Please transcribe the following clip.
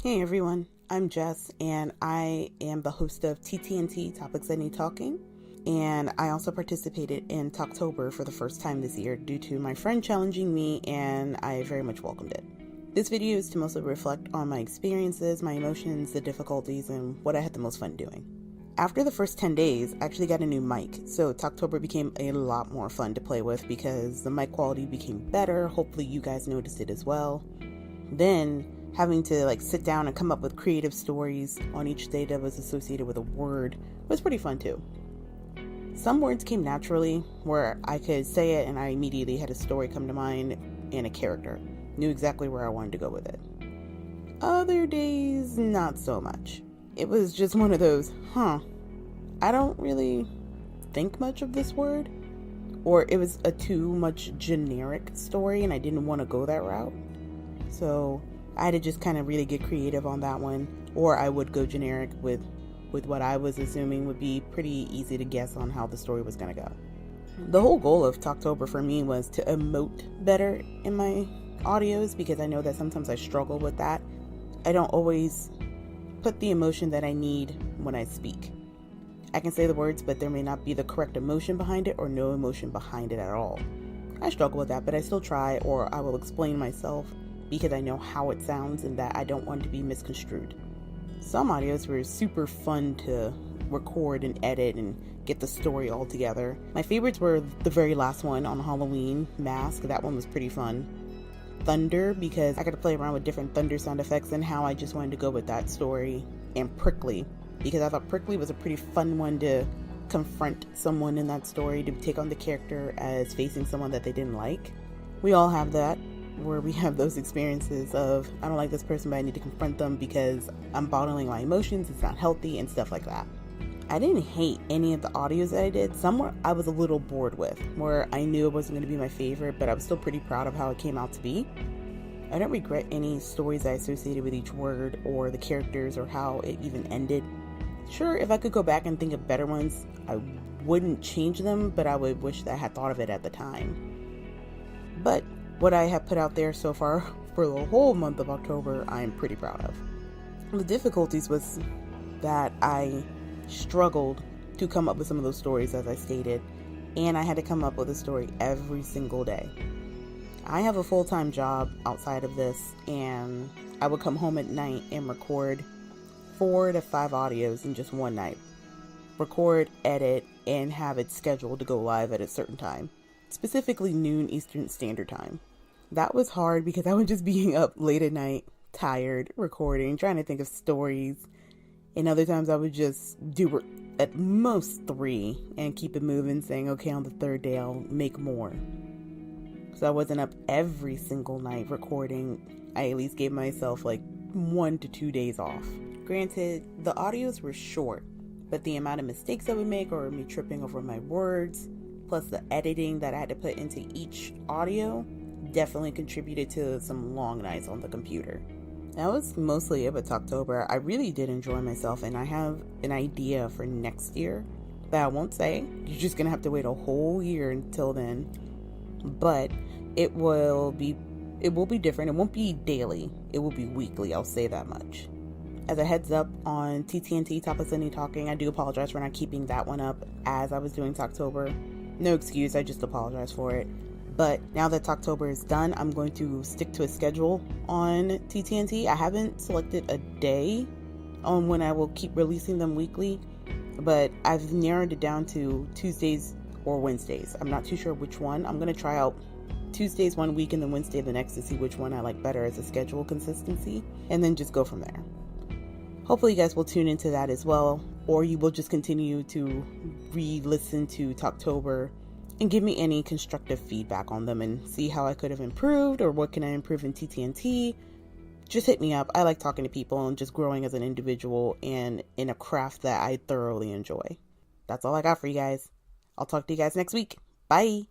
Hey everyone, I'm Jess and I am the host of TTNT Topics I Need Talking, and I also participated in Talktober for the first time this year due to my friend challenging me, and I very much welcomed it. This video is to mostly reflect on my experiences, my emotions, the difficulties, and what I had the most fun doing. After the first 10 days, I actually got a new mic, so Talktober became a lot more fun to play with because the mic quality became better. Hopefully you guys noticed it as well. Then having to sit down and come up with creative stories on each day that was associated with a word was pretty fun too. Some words came naturally where I could say it and I immediately had a story come to mind and a character. Knew exactly where I wanted to go with it. Other days, not so much. It was just one of those, I don't really think much of this word. Or it was a too much generic story and I didn't want to go that route. So I had to just kind of really get creative on that one, or I would go generic with what I was assuming would be pretty easy to guess on how the story was going to go. The whole goal of Talktober for me was to emote better in my audios because I know that sometimes I struggle with that. I don't always put the emotion that I need when I speak. I can say the words, but there may not be the correct emotion behind it or no emotion behind it at all. I struggle with that, but I still try, or I will explain myself because I know how it sounds and that I don't want it to be misconstrued. Some audios were super fun to record and edit and get the story all together. My favorites were the very last one on Halloween, Mask. That one was pretty fun. Thunder, because I got to play around with different thunder sound effects and how I just wanted to go with that story. And Prickly, because I thought Prickly was a pretty fun one to confront someone in that story, to take on the character as facing someone that they didn't like. We all have that, where we have those experiences of, I don't like this person, but I need to confront them because I'm bottling my emotions, it's not healthy, and stuff like that. I didn't hate any of the audios that I did. Some were I was a little bored with, where I knew it wasn't going to be my favorite, but I was still pretty proud of how it came out to be. I don't regret any stories I associated with each word or the characters or how it even ended. Sure, if I could go back and think of better ones, I wouldn't change them, but I would wish that I had thought of it at the time. But what I have put out there so far for the whole month of October, I am pretty proud of. The difficulties was that I struggled to come up with some of those stories, as I stated, and I had to come up with a story every single day. I have a full-time job outside of this, and I would come home at night and record 4 to 5 audios in just one night. Record, edit, and have it scheduled to go live at a certain time, specifically noon Eastern Standard Time. That was hard because I was just being up late at night, tired, recording, trying to think of stories. And other times I would just do at most 3 and keep it moving, saying, okay, on the 3rd day I'll make more. So I wasn't up every single night recording. I at least gave myself 1 to 2 days off. Granted, the audios were short, but the amount of mistakes I would make or me tripping over my words, plus the editing that I had to put into each audio, definitely contributed to some long nights on the computer. That was mostly it with Talktober. I really did enjoy myself, and I have an idea for next year that I won't say. You're just gonna have to wait a whole year until then. But it will be different. It won't be daily. It will be weekly. I'll say that much. As a heads up on TTNT Topics I Need Talking, I do apologize for not keeping that one up as I was doing Talktober. No excuse. I just apologize for it. But now that Talktober is done, I'm going to stick to a schedule on TTNT. I haven't selected a day on when I will keep releasing them weekly, but I've narrowed it down to Tuesdays or Wednesdays. I'm not too sure which one. I'm going to try out Tuesdays one week and then Wednesday the next to see which one I like better as a schedule consistency, and then just go from there. Hopefully you guys will tune into that as well, or you will just continue to re-listen to Talktober and give me any constructive feedback on them and see how I could have improved or what can I improve in TTNT. Just hit me up. I like talking to people and just growing as an individual and in a craft that I thoroughly enjoy. That's all I got for you guys. I'll talk to you guys next week. Bye.